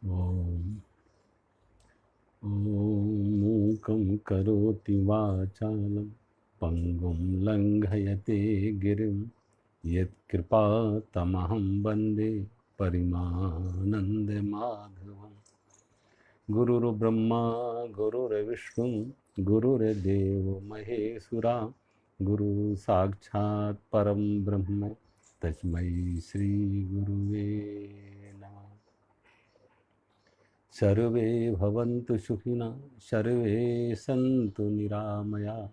ॐ मूकं करोति वाचालं पङ्गुं लङ्घयते गिरिं यत्कृपातमहं वन्दे परिमानन्दमाधवम्। गुरुर्ब्रह्मा गुरुर्विष्णु गुरुर्देवो महेश्वरा गुरु साक्षात् परं ब्रह्म तस्मै श्री गुरुवे नमः। सर्वे भवन्तु सुखिनः, सर्वे सन्तु निरामया,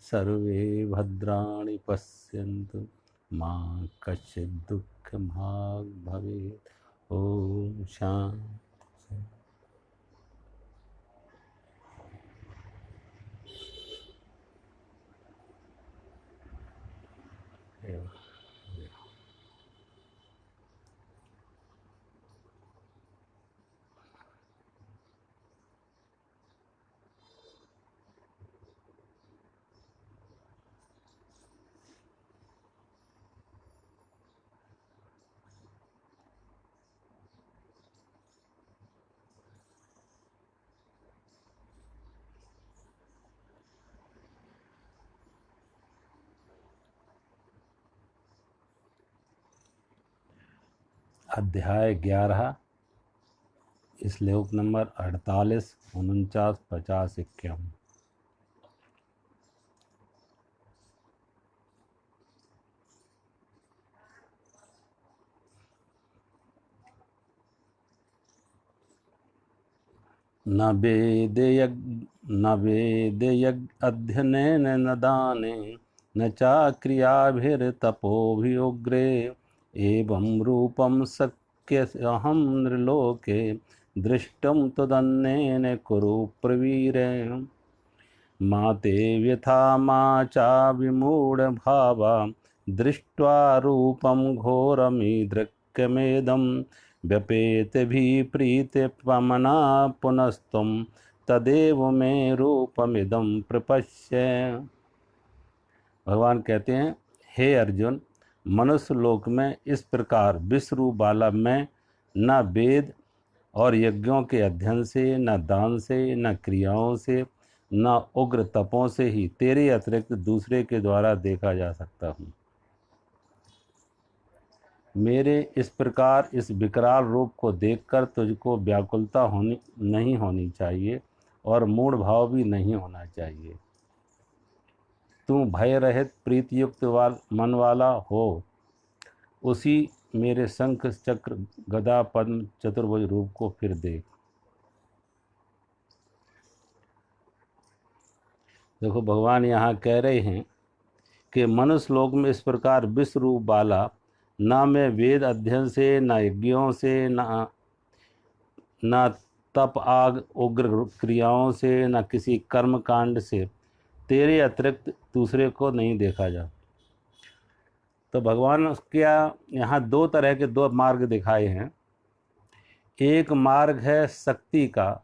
सर्वे भद्राणि पश्यन्तु मा कश्चित् दुःखभाग् भवेत्। ओम शांति। अध्याय 11, श्लोक नंबर 48, 49, 50, 51। न वेदयज्ञ अध्ययनेन न दाने न चाक्रियाभिर्तपोभियुग्रे एवं रूपं शक्यहं नृलोके दृष्टुं तदन्येन कुरु प्रवीरे। मा ते व्यथा मा चा विमूढभावा दृष्ट्वा रूपं घोरमीदृक्यमेदं व्यपेतभिप्रीतिपमना पुनस्त्वं तदेव मे रूपमिदं प्रपश्य। भगवान कहते हैं, हे अर्जुन, मनुष्य लोक में इस प्रकार विश्वरूप वाला मैं न वेद और यज्ञों के अध्ययन से, न दान से, न क्रियाओं से, न उग्र तपों से ही तेरे अतिरिक्त दूसरे के द्वारा देखा जा सकता हूँ। मेरे इस प्रकार इस विकराल रूप को देखकर तुझको व्याकुलता नहीं होनी चाहिए और मूढ़ भाव भी नहीं होना चाहिए। तू भय रहित प्रीतियुक्त मन वाला हो, उसी मेरे शंख चक्र गदा पद्म चतुर्भुज रूप को फिर देख। देखो, भगवान यहाँ कह रहे हैं कि मनुष्य लोक में इस प्रकार विश्व रूप वाला ना मैं वेद अध्ययन से, ना यज्ञों से, ना तप आग उग्र क्रियाओं से, ना किसी कर्म कांड से तेरे अतिरिक्त दूसरे को नहीं देखा जा। तो भगवान क्या यहाँ दो तरह के दो मार्ग दिखाए हैं। एक मार्ग है शक्ति का,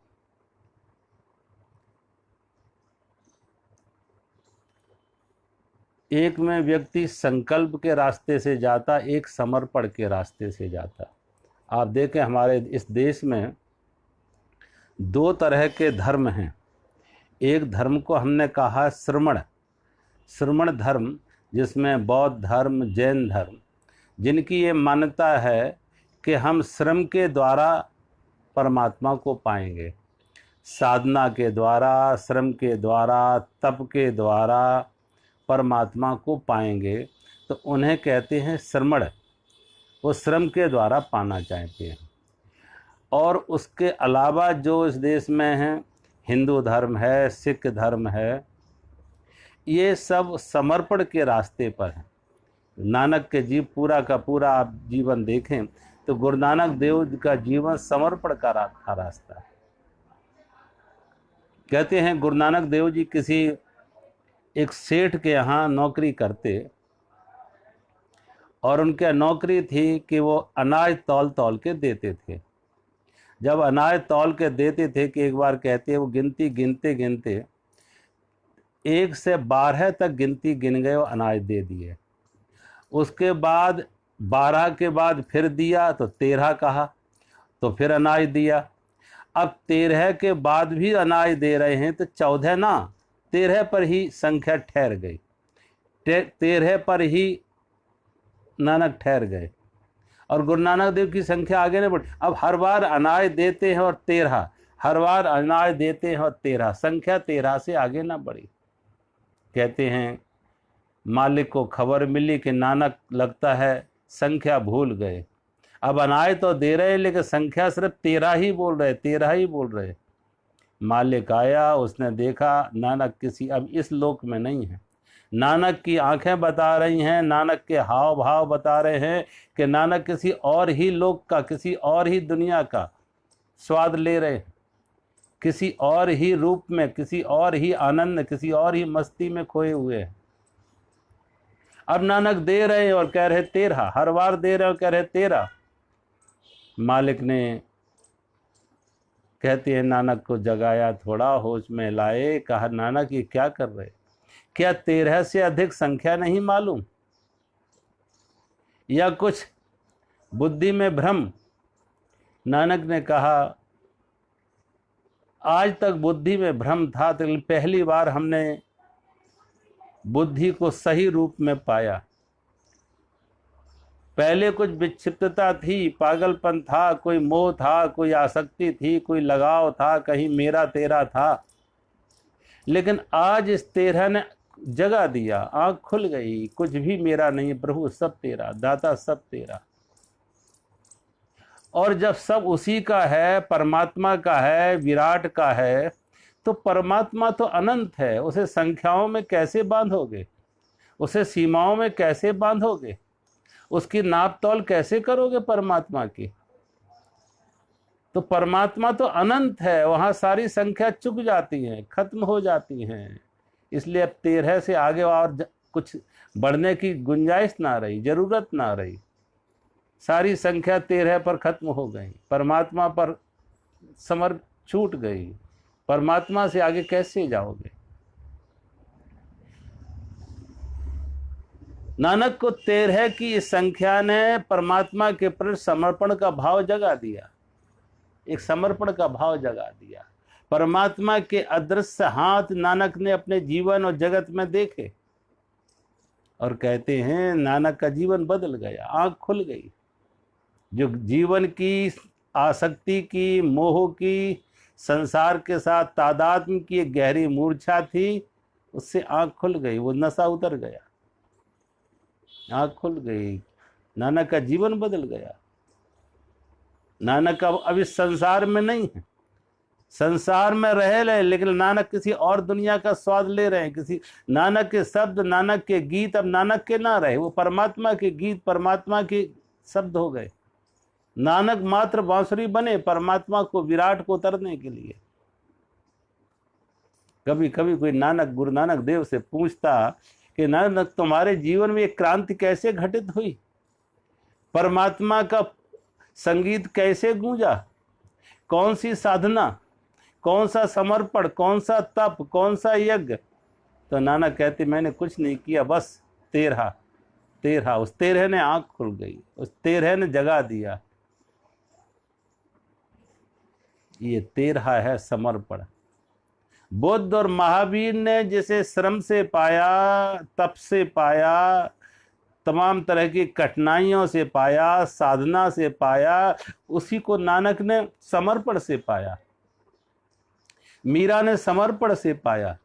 एक में व्यक्ति संकल्प के रास्ते से जाता, एक समर्पण के रास्ते से जाता। आप देखें, हमारे इस देश में दो तरह के धर्म हैं। एक धर्म को हमने कहा श्रमण धर्म, जिसमें बौद्ध धर्म, जैन धर्म, जिनकी ये मान्यता है कि हम श्रम के द्वारा परमात्मा को पाएंगे, साधना के द्वारा, श्रम के द्वारा, तप के द्वारा परमात्मा को पाएंगे। तो उन्हें कहते हैं श्रमण, वो श्रम के द्वारा पाना चाहते हैं। और उसके अलावा जो इस देश में हैं, हिंदू धर्म है, सिख धर्म है, ये सब समर्पण के रास्ते पर हैं। नानक के पूरा का पूरा आप जीवन देखें तो गुरु नानक देव का जीवन समर्पण का रास्ता है। कहते हैं गुरु नानक देव जी किसी एक सेठ के यहाँ नौकरी करते, और उनके नौकरी थी कि वो अनाज तौल तौल के देते थे। जब अनाज तौल के देते थे कि एक बार कहते हैं वो गिनती गिनते गिनते 1 से 12 तक गिनती गिन गए, वो अनाज दे दिए। उसके बाद 12 के बाद फिर दिया तो 13 कहा, तो फिर अनाज दिया। अब 13 के बाद भी अनाज दे रहे हैं तो 14 ना 13 पर ही संख्या ठहर गई, 13 पर ही नानक ठहर गए और गुरु नानक देव की संख्या आगे नहीं बढ़ी। अब हर बार अनाज देते हैं और 13, हर बार अनाज देते हैं और 13, संख्या 13 से आगे ना बढ़ी। कहते हैं मालिक को खबर मिली कि नानक लगता है संख्या भूल गए। अब अनाज तो दे रहे लेकिन संख्या सिर्फ 13 ही बोल रहे, 13 ही बोल रहे। मालिक आया, उसने देखा नानक किसी अब इस लोक में नहीं है। नानक की आंखें बता रही हैं, नानक के हाव भाव बता रहे हैं कि नानक किसी और ही लोक का, किसी और ही दुनिया का स्वाद ले रहे, किसी और ही रूप में, किसी और ही आनंद, किसी और ही मस्ती में खोए हुए हैं। अब नानक दे रहे और कह रहे 13, हर बार दे रहे और कह रहे 13। मालिक ने कहते हैं नानक को जगाया, थोड़ा होश में लाए, कहा नानक ये क्या कर रहे, क्या 13 से अधिक संख्या नहीं मालूम या कुछ बुद्धि में भ्रम? नानक ने कहा आज तक बुद्धि में भ्रम था, तो पहली बार हमने बुद्धि को सही रूप में पाया। पहले कुछ विक्षिप्तता थी, पागलपन था, कोई मोह था, कोई आसक्ति थी, कोई लगाव था, कहीं मेरा तेरा था। लेकिन आज इस 13 ने जगा दिया, आंख खुल गई, कुछ भी मेरा नहीं प्रभु, सब तेरा, दाता सब तेरा। और जब सब उसी का है, परमात्मा का है, विराट का है, तो परमात्मा तो अनंत है, उसे संख्याओं में कैसे बांधोगे, उसे सीमाओं में कैसे बांधोगे, उसकी नाप तौल कैसे करोगे परमात्मा की? तो परमात्मा तो अनंत है, वहां सारी संख्या चुक जाती है, खत्म हो जाती हैं। इसलिए अब 13 से आगे और कुछ बढ़ने की गुंजाइश ना रही, जरूरत ना रही। सारी संख्या 13 पर खत्म हो गई, परमात्मा पर समर्प छूट गई। परमात्मा से आगे कैसे जाओगे? नानक को 13 की इस संख्या ने परमात्मा के प्रति समर्पण का भाव जगा दिया, एक समर्पण का भाव जगा दिया। परमात्मा के अदृश्य हाथ नानक ने अपने जीवन और जगत में देखे और कहते हैं नानक का जीवन बदल गया, आंख खुल गई। जो जीवन की आसक्ति की, मोह की, संसार के साथ तादात्म्य की एक गहरी मूर्छा थी, उससे आंख खुल गई, वो नशा उतर गया, आंख खुल गई, नानक का जीवन बदल गया। नानक अब इस संसार में नहीं है, संसार में रह रहे, लेकिन नानक किसी और दुनिया का स्वाद ले रहे हैं। किसी नानक के शब्द, नानक के गीत अब नानक के ना रहे, वो परमात्मा के गीत, परमात्मा के शब्द हो गए। नानक मात्र बांसुरी बने परमात्मा को, विराट को उतरने के लिए। कभी कभी कोई नानक, गुरु नानक देव से पूछता कि नानक तुम्हारे जीवन में एक क्रांति कैसे घटित हुई, परमात्मा का संगीत कैसे गूंजा, कौन सी साधना, कौन सा समर्पण, कौन सा तप, कौन सा यज्ञ? तो नानक कहते मैंने कुछ नहीं किया, बस 13। उस 13 ने आंख खुल गई, उस 13 ने जगा दिया। ये 13 है समर्पण। बुद्ध और महावीर ने जिसे श्रम से पाया, तप से पाया, तमाम तरह की कठिनाइयों से पाया, साधना से पाया, उसी को नानक ने समर्पण से पाया। मीरा ने समर्पण से पाया,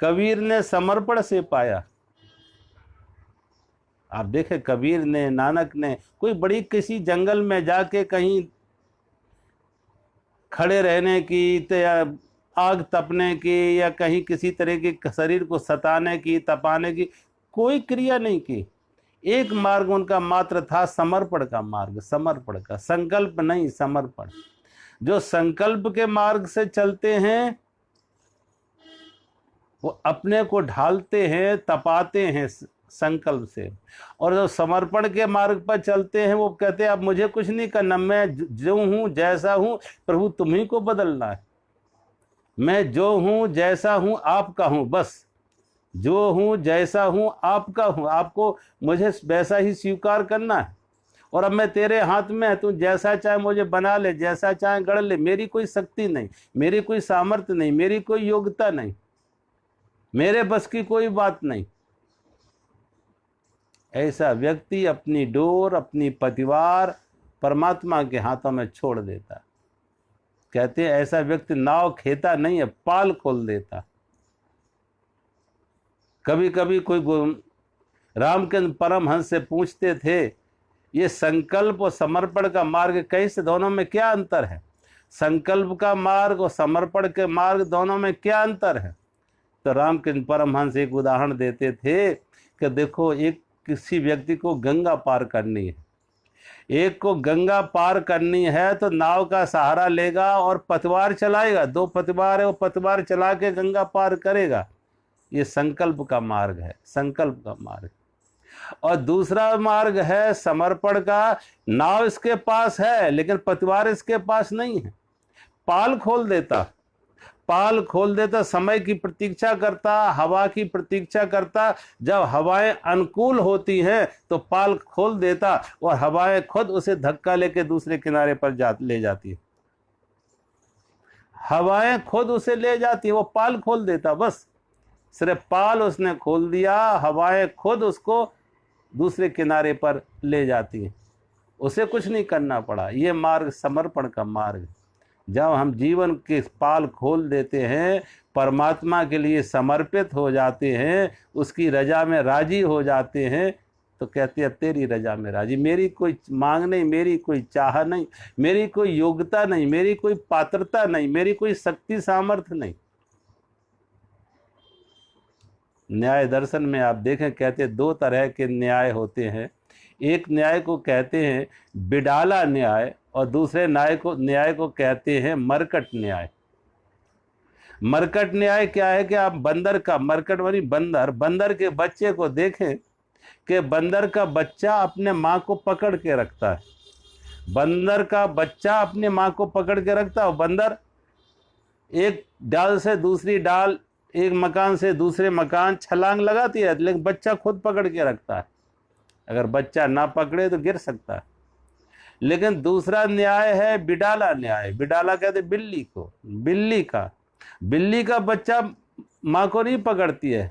कबीर ने समर्पण से पाया। आप देखें कबीर ने, नानक ने कोई बड़ी किसी जंगल में जाके कहीं खड़े रहने की या आग तपने की या कहीं किसी तरह के शरीर को सताने की, तपाने की कोई क्रिया नहीं की। एक मार्ग उनका मात्र था, समर्पण का मार्ग, समर्पण का, संकल्प नहीं, समर्पण। जो संकल्प के मार्ग से चलते हैं वो अपने को ढालते हैं, तपाते हैं संकल्प से, और जो समर्पण के मार्ग पर चलते हैं वो कहते हैं अब मुझे कुछ नहीं करना, मैं जो हूं जैसा हूं प्रभु तुम्ही को बदलना है, मैं जो हूं जैसा हूं आपका हूं, बस जो हूं जैसा हूं आपका हूं, आपको मुझे वैसा ही स्वीकार करना है। और अब मैं तेरे हाथ में है, तू जैसा चाहे मुझे बना ले, जैसा चाहे गढ़ ले, मेरी कोई शक्ति नहीं, मेरी कोई सामर्थ्य नहीं, मेरी कोई योग्यता नहीं, मेरे बस की कोई बात नहीं। ऐसा व्यक्ति अपनी डोर, अपनी पतिवार परमात्मा के हाथों में छोड़ देता। कहते हैं ऐसा व्यक्ति नाव खेता नहीं है, पाल खोल देता। कभी कभी कोई रामकृष्ण परमहंस से पूछते थे, ये संकल्प और समर्पण का मार्ग कैसे, दोनों में क्या अंतर है? संकल्प का मार्ग और समर्पण के मार्ग दोनों में क्या अंतर है? तो रामकृष्ण परमहंस एक उदाहरण देते थे कि देखो, एक किसी व्यक्ति को गंगा पार करनी है, एक को गंगा पार करनी है तो नाव का सहारा लेगा और पतवार चलाएगा, 2 पतवार है, वो पतवार चला के गंगा पार करेगा। ये संकल्प का मार्ग है, संकल्प का मार्ग। और दूसरा मार्ग है समर्पण का। नाव इसके पास है लेकिन पतवार इसके पास नहीं है, पाल खोल देता, पाल खोल देता, समय की प्रतीक्षा करता, हवा की प्रतीक्षा करता। जब हवाएं अनुकूल होती हैं तो पाल खोल देता और हवाएं खुद उसे धक्का लेके दूसरे किनारे पर ले जाती है। हवाएं खुद उसे ले जाती है, वो पाल खोल देता, बस सिर्फ पाल उसने खोल दिया, हवाएं खुद उसको दूसरे किनारे पर ले जाती है, उसे कुछ नहीं करना पड़ा। ये मार्ग समर्पण का मार्ग है। जब हम जीवन के पाल खोल देते हैं, परमात्मा के लिए समर्पित हो जाते हैं, उसकी रजा में राजी हो जाते हैं, तो कहते हैं तेरी रजा में राजी। मेरी कोई मांग नहीं, मेरी कोई चाह नहीं, मेरी कोई योग्यता नहीं, मेरी कोई पात्रता नहीं, मेरी कोई शक्ति सामर्थ्य नहीं। न्याय दर्शन में आप देखें, कहते 2 तरह के न्याय होते हैं। एक न्याय को कहते हैं बिडाला न्याय और दूसरे न्याय को कहते हैं मरकट न्याय। मरकट न्याय क्या है कि आप बंदर का, मरकट वाली बंदर के बच्चे को देखें कि बंदर का बच्चा अपने माँ को पकड़ के रखता है, बंदर का बच्चा अपने माँ को पकड़ के रखता है। बंदर एक डाल से दूसरी डाल, एक मकान से दूसरे मकान छलांग लगाती है, लेकिन बच्चा खुद पकड़ के रखता है। अगर बच्चा ना पकड़े तो गिर सकता है। लेकिन दूसरा न्याय है बिडाला न्याय। बिडाला कहते बिल्ली को, बिल्ली का बच्चा माँ को नहीं पकड़ती है।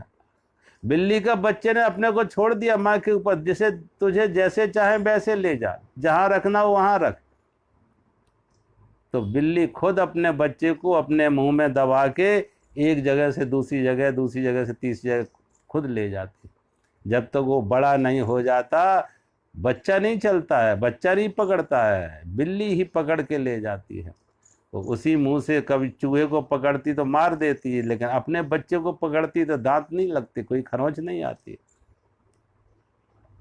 बिल्ली का बच्चे ने अपने को छोड़ दिया माँ के ऊपर, जिसे तुझे जैसे चाहे वैसे ले जा, जहां रखना हो वहां रख। तो बिल्ली खुद अपने बच्चे को अपने मुंह में दबा के एक जगह से दूसरी जगह, दूसरी जगह से तीसरी जगह खुद ले जाती। जब तक वो बड़ा नहीं हो जाता, बच्चा नहीं चलता है, बच्चा नहीं पकड़ता है, बिल्ली ही पकड़ के ले जाती है। तो उसी मुंह से कभी चूहे को पकड़ती तो मार देती है, लेकिन अपने बच्चे को पकड़ती तो दांत नहीं लगते, कोई खरोंच नहीं आती।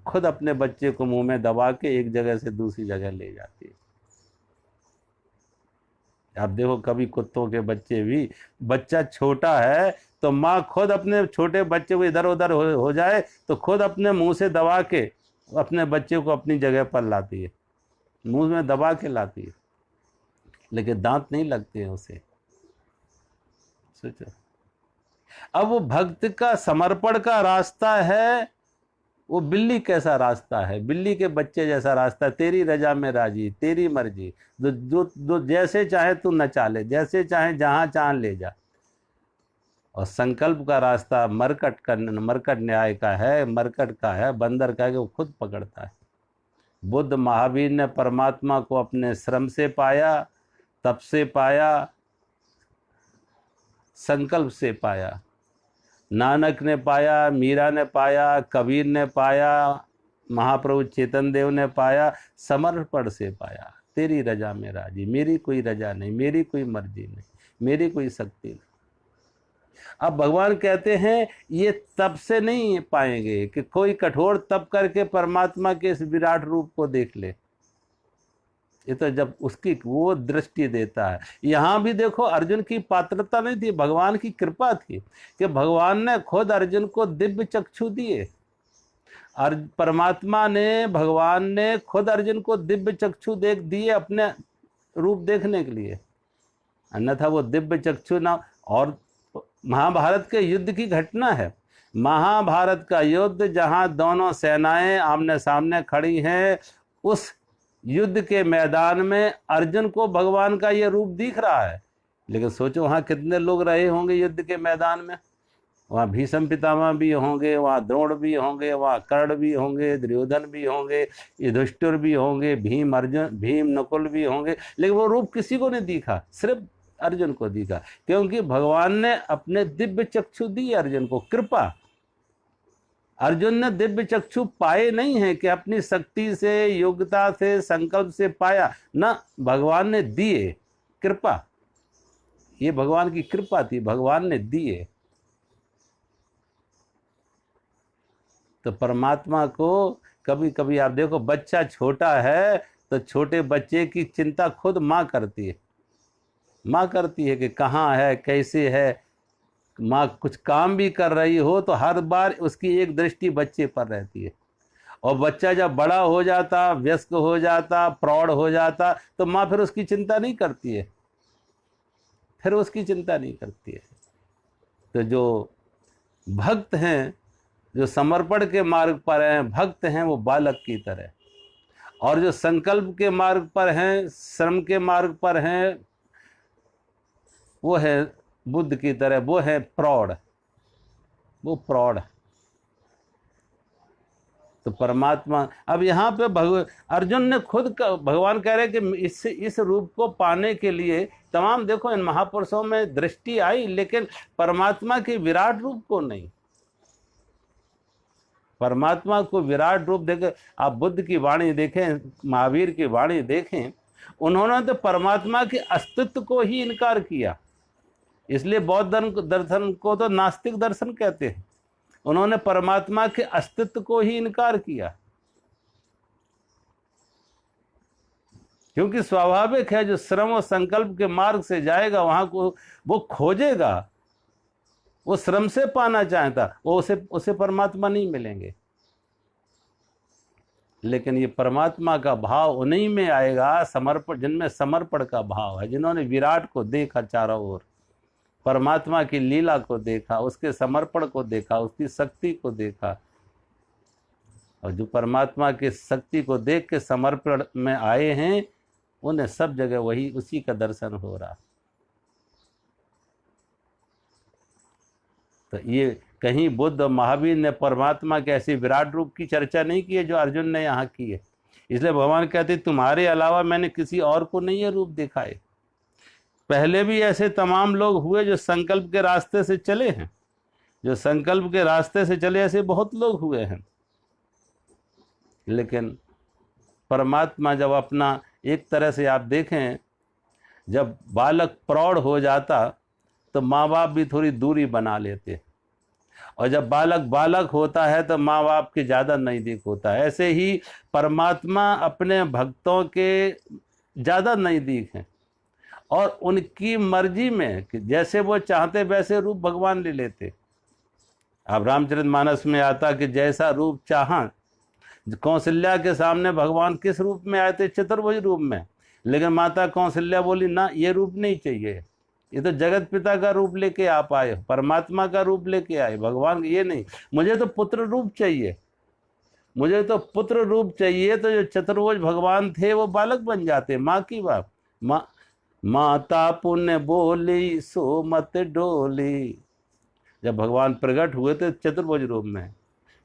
खुद अपने बच्चे को मुंह में दबा के एक जगह से दूसरी जगह ले जाती है। आप देखो, कभी कुत्तों के बच्चे भी, बच्चा छोटा है तो माँ खुद अपने छोटे बच्चे को इधर उधर हो जाए तो खुद अपने मुंह से दबा के अपने बच्चे को अपनी जगह पर लाती है, मुंह में दबा के लाती है, लेकिन दांत नहीं लगते हैं उसे। सोचो, अब वो भक्त का समर्पण का रास्ता है, वो बिल्ली कैसा रास्ता है, बिल्ली के बच्चे जैसा रास्ता। तेरी रजा में राजी, तेरी मर्जी, जो जैसे चाहे तू नचा ले, जैसे चाहे जहां चाहे ले जा। और संकल्प का रास्ता मरकट न्याय का है, मरकट का है, बंदर का है कि वो खुद पकड़ता है। बुद्ध महावीर ने परमात्मा को अपने श्रम से पाया, तप से पाया, संकल्प से पाया। नानक ने पाया, मीरा ने पाया, कबीर ने पाया, महाप्रभु चेतन देव ने पाया, समर्पण से पाया। तेरी रजा में राजी, मेरी कोई रजा नहीं, मेरी कोई मर्जी नहीं, मेरी कोई शक्ति नहीं। अब भगवान कहते हैं ये तप से नहीं पाएंगे कि कोई कठोर तप करके परमात्मा के इस विराट रूप को देख ले। ये तो जब उसकी वो दृष्टि देता है। यहाँ भी देखो, अर्जुन की पात्रता नहीं थी, भगवान की कृपा थी कि भगवान ने खुद अर्जुन को दिव्य चक्षु दिए। परमात्मा ने, भगवान ने खुद अर्जुन को दिव्य चक्षु दिए अपने रूप देखने के लिए, अन्यथा वो दिव्य चक्षु ना। और महाभारत के युद्ध की घटना है, महाभारत का युद्ध जहाँ दोनों सेनाएं आमने सामने खड़ी हैं उस युद्ध के मैदान में अर्जुन को भगवान का ये रूप दिख रहा है, लेकिन सोचो वहाँ कितने लोग रहे होंगे युद्ध के मैदान में। वहाँ भीष्म पितामह भी होंगे, वहाँ द्रोण भी होंगे, वहाँ कर्ण भी होंगे, दुर्योधन भी होंगे, युधिष्ठिर भी होंगे, भीम नकुल भी होंगे, लेकिन वो रूप किसी को नहीं दिखा, सिर्फ अर्जुन को दिखा, क्योंकि भगवान ने अपने दिव्य चक्षु दिए अर्जुन को, कृपा। अर्जुन ने दिव्य चक्षु पाए नहीं है कि अपनी शक्ति से, योग्यता से, संकल्प से पाया ना, भगवान ने दिए, कृपा। ये भगवान की कृपा थी, भगवान ने दिए। तो परमात्मा को कभी कभी आप देखो, बच्चा छोटा है तो छोटे बच्चे की चिंता खुद माँ करती है। माँ करती है कि कहाँ है, कैसे है। माँ कुछ काम भी कर रही हो तो हर बार उसकी एक दृष्टि बच्चे पर रहती है। और बच्चा जब बड़ा हो जाता, वयस्क हो जाता, प्रौढ़ हो जाता, तो माँ फिर उसकी चिंता नहीं करती है, फिर उसकी चिंता नहीं करती है। तो जो भक्त हैं, जो समर्पण के मार्ग पर हैं, भक्त हैं, वो बालक की तरह, और जो संकल्प के मार्ग पर हैं, श्रम के मार्ग पर हैं, वो है बुद्ध की तरह, वो है प्रौढ़, वो प्रौढ़। तो परमात्मा, अब यहाँ पे अर्जुन ने खुद भगवान कह रहे कि इस रूप को पाने के लिए तमाम, देखो इन महापुरुषों में दृष्टि आई, लेकिन परमात्मा के विराट रूप को नहीं। परमात्मा को विराट रूप देखें, आप बुद्ध की वाणी देखें, महावीर की वाणी देखें, उन्होंने तो परमात्मा के अस्तित्व को ही इनकार किया। इसलिए बौद्ध दर्शन को तो नास्तिक दर्शन कहते हैं। उन्होंने परमात्मा के अस्तित्व को ही इनकार किया, क्योंकि स्वाभाविक है, जो श्रम और संकल्प के मार्ग से जाएगा वहां को वो खोजेगा, वो श्रम से पाना चाहता, वो उसे परमात्मा नहीं मिलेंगे। लेकिन ये परमात्मा का भाव उन्हीं में आएगा, समर्पण, जिनमें समर्पण का भाव है, जिन्होंने विराट को देखा, चारों ओर परमात्मा की लीला को देखा, उसके समर्पण को देखा, उसकी शक्ति को देखा। और जो परमात्मा की शक्ति को देख के समर्पण में आए हैं, उन्हें सब जगह वही, उसी का दर्शन हो रहा। तो ये कहीं बुद्ध और महावीर ने परमात्मा के ऐसे विराट रूप की चर्चा नहीं की है जो अर्जुन ने यहाँ की है। इसलिए भगवान कहते, तुम्हारे अलावा मैंने किसी और को नहीं ये रूप दिखाए। पहले भी ऐसे तमाम लोग हुए जो संकल्प के रास्ते से चले हैं, जो संकल्प के रास्ते से चले, ऐसे बहुत लोग हुए हैं। लेकिन परमात्मा जब अपना, एक तरह से आप देखें, जब बालक प्रौढ़ हो जाता तो माँ बाप भी थोड़ी दूरी बना लेते, और जब बालक होता है तो माँ बाप के ज़्यादा नज़दीक होता है। ऐसे ही परमात्मा अपने भक्तों के ज़्यादा नज़दीक हैं, और उनकी मर्जी में कि जैसे वो चाहते वैसे रूप भगवान ले लेते। अब रामचरितमानस में आता कि जैसा रूप चाहा, कौशल्या के सामने भगवान किस रूप में आए थे? चतुर्भुज रूप में। लेकिन माता कौशल्या बोली, ना, ये रूप नहीं चाहिए, ये तो जगत पिता का रूप लेके आप आए, परमात्मा का रूप लेके आए, भगवान ये नहीं, मुझे तो पुत्र रूप चाहिए, मुझे तो पुत्र रूप चाहिए। तो जो चतुर्भुज भगवान थे वो बालक बन जाते, माँ की बात। माता पुण्य बोली सो मत डोली। जब भगवान प्रकट हुए थे चतुर्भुज रूप में,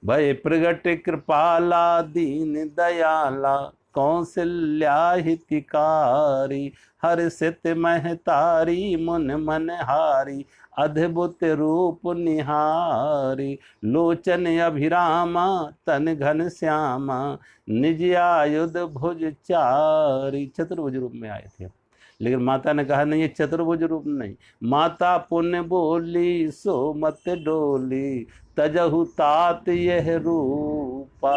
भय प्रगट कृपाला दीन दयाला कौशल्या हितकारी हर्षित महतारी मुन मन हारी अद्भुत रूप निहारी लोचन अभिरामा तन घन श्यामा निज आयुध भुज चारी। चतुर्भुज रूप में आए थे। लेकिन माता ने कहा नहीं, ये चतुर्भुज रूप नहीं। माता पुण्य बोली सो मत डोली तजहु तात यह रूपा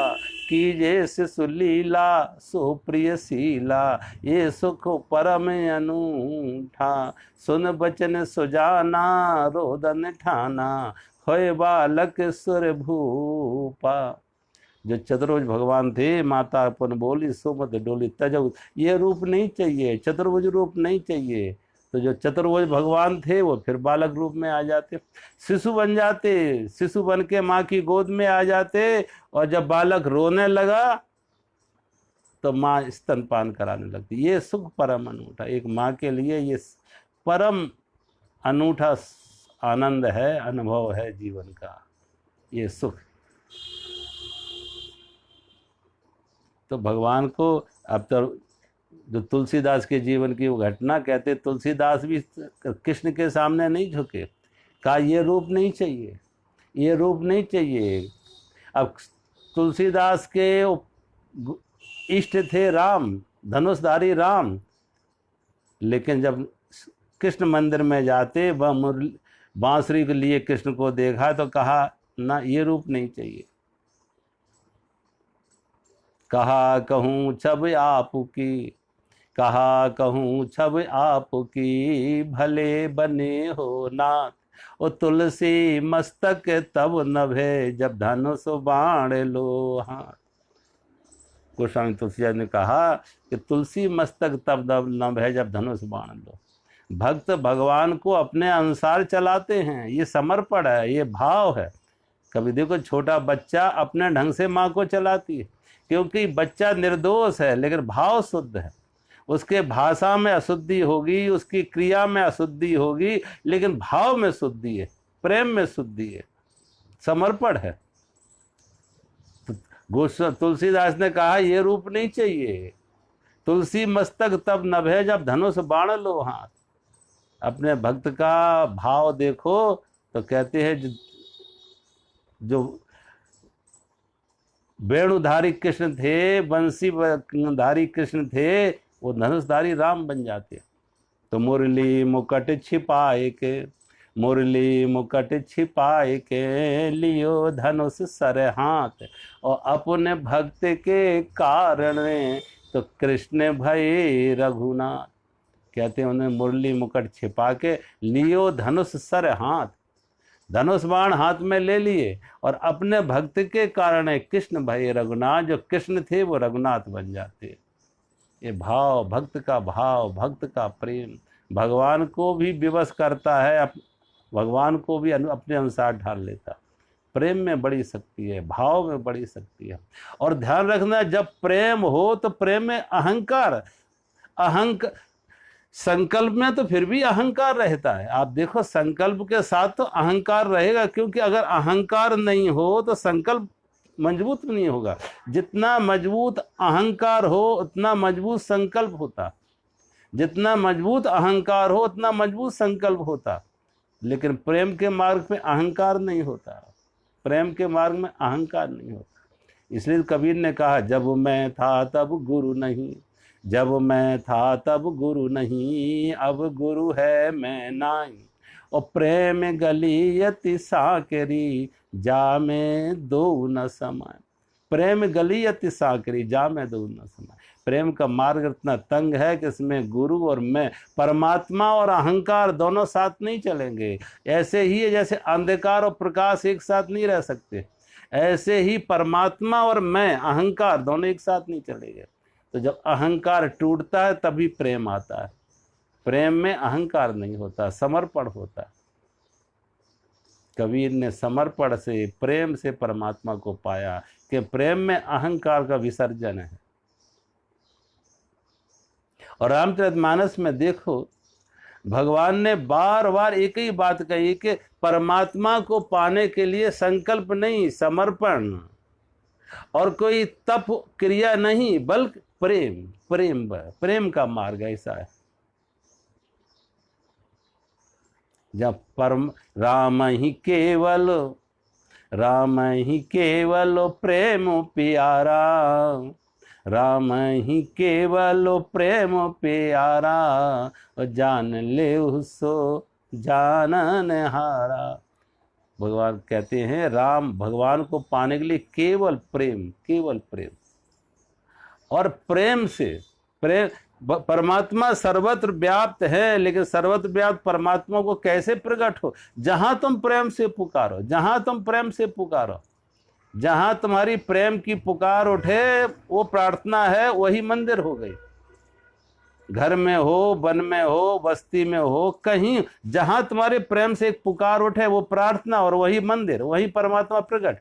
कीजे शिशु लीला सो प्रिय शीला ये सुख परम अनूठा सुन बचन सुजाना रोदन ठाना होय बालक सुर भूपा। जो चतुर्भुज भगवान थे, माता अपन बोली सो मत डोली तजहु, ये रूप नहीं चाहिए, चतुर्भुज रूप नहीं चाहिए। तो जो चतुर्भुज भगवान थे वो फिर बालक रूप में आ जाते, शिशु बन जाते, शिशु बन के माँ की गोद में आ जाते। और जब बालक रोने लगा तो माँ स्तनपान कराने लगती। ये सुख परम अनूठा, एक माँ के लिए ये परम अनूठा आनंद है, अनुभव है जीवन का, ये सुख। तो भगवान को अब तो जो तुलसीदास के जीवन की वो घटना कहते, तुलसीदास भी कृष्ण के सामने नहीं झुके, कहा ये रूप नहीं चाहिए, ये रूप नहीं चाहिए। अब तुलसीदास के इष्ट थे राम, धनुषधारी राम, लेकिन जब कृष्ण मंदिर में जाते वह बांसुरी के लिए कृष्ण को देखा तो कहा ना, ये रूप नहीं चाहिए। कहा कहूँ छब आपकी, कहा कहूँ छब आपकी, भले बने हो नाथ। ओ तुलसी मस्तक तब नभे, जब धनुष बाण लो हाथ। गोस्वामी तुलसीदास ने कहा कि तुलसी मस्तक तब नभे, जब धनुष बाण लो। भक्त भगवान को अपने अनुसार चलाते हैं, ये समर्पण है, ये भाव है। कभी देखो छोटा बच्चा अपने ढंग से माँ को चलाती है, क्योंकि बच्चा निर्दोष है लेकिन भाव शुद्ध है। उसके भाषा में अशुद्धि होगी, उसकी क्रिया में अशुद्धि होगी, लेकिन भाव में शुद्धि है, प्रेम में शुद्धि है, समर्पण है। तो तुलसीदास ने कहा ये रूप नहीं चाहिए, तुलसी मस्तक तब नभे, जब धनुष बाण लो हाथ। अपने भक्त का भाव देखो तो कहते हैं जो वेणुधारी कृष्ण थे, बंसी धारी कृष्ण थे, वो धनुषधारी राम बन जाते। तो मुरली मुकट छिपाए के, मुरली मुकट छिपाए के, लियो धनुष सर हाथ। और अपने भक्त के कारण तो कृष्ण भय रघुनाथ। कहते हैं उन्हें मुरली मुकट छिपा के लियो धनुष सर हाथ, धनुष बाण हाथ में ले लिए, और अपने भक्त के कारण कृष्ण भय रघुनाथ, जो कृष्ण थे वो रघुनाथ बन जाते। ये भाव, भक्त का भाव, भक्त का प्रेम भगवान को भी विवश करता है, भगवान को भी अपने अनुसार ढाल लेता। प्रेम में बड़ी शक्ति है, भाव में बड़ी शक्ति है। और ध्यान रखना, जब प्रेम हो तो प्रेम में अहंकार संकल्प में तो फिर भी अहंकार रहता है। आप देखो संकल्प के साथ तो अहंकार रहेगा, क्योंकि अगर अहंकार नहीं हो तो संकल्प मजबूत नहीं होगा। जितना मजबूत अहंकार हो उतना मजबूत संकल्प होता, जितना मजबूत अहंकार हो उतना मजबूत संकल्प होता। लेकिन प्रेम के मार्ग पे अहंकार नहीं होता, प्रेम के मार्ग में अहंकार नहीं होता। इसलिए कबीर ने कहा, जब मैं था तब गुरु नहीं, जब मैं था तब गुरु नहीं, अब गुरु है मैं नाई। और प्रेम गलियति साकरी, जा में दो न समाय। प्रेम गलियति साकरी, जा में दो न समाय। प्रेम का मार्ग इतना तंग है कि इसमें गुरु और मैं, परमात्मा और अहंकार दोनों साथ नहीं चलेंगे। ऐसे ही है जैसे अंधकार और प्रकाश एक साथ नहीं रह सकते, ऐसे ही परमात्मा और मैं, अहंकार दोनों एक साथ नहीं चलेंगे। तो जब अहंकार टूटता है तभी प्रेम आता है। प्रेम में अहंकार नहीं होता, समर्पण होता है। कबीर ने समर्पण से, प्रेम से परमात्मा को पाया कि प्रेम में अहंकार का विसर्जन है। और रामचरितमानस में देखो, भगवान ने बार बार एक ही बात कही कि परमात्मा को पाने के लिए संकल्प नहीं, समर्पण, और कोई तप क्रिया नहीं, बल्कि प्रेम। प्रेम का मार्ग ऐसा है। जब परम राम ही केवल प्रेम प्यारा, राम ही केवल प्रेम प्यारा, जान ले सो जानन हारा। भगवान कहते हैं राम, भगवान को पाने के लिए केवल प्रेम, केवल प्रेम। और प्रेम से, प्रेम, परमात्मा सर्वत्र व्याप्त है, लेकिन सर्वत्र व्याप्त परमात्मा को कैसे प्रकट हो? जहां तुम प्रेम से पुकारो, जहां तुम प्रेम से पुकारो, जहां तुम्हारी प्रेम की पुकार उठे वो प्रार्थना है, वही मंदिर हो गई। घर में हो, वन में हो, बस्ती में हो, कहीं जहां तुम्हारे प्रेम से एक पुकार उठे वो प्रार्थना, और वही मंदिर, वही परमात्मा प्रकट।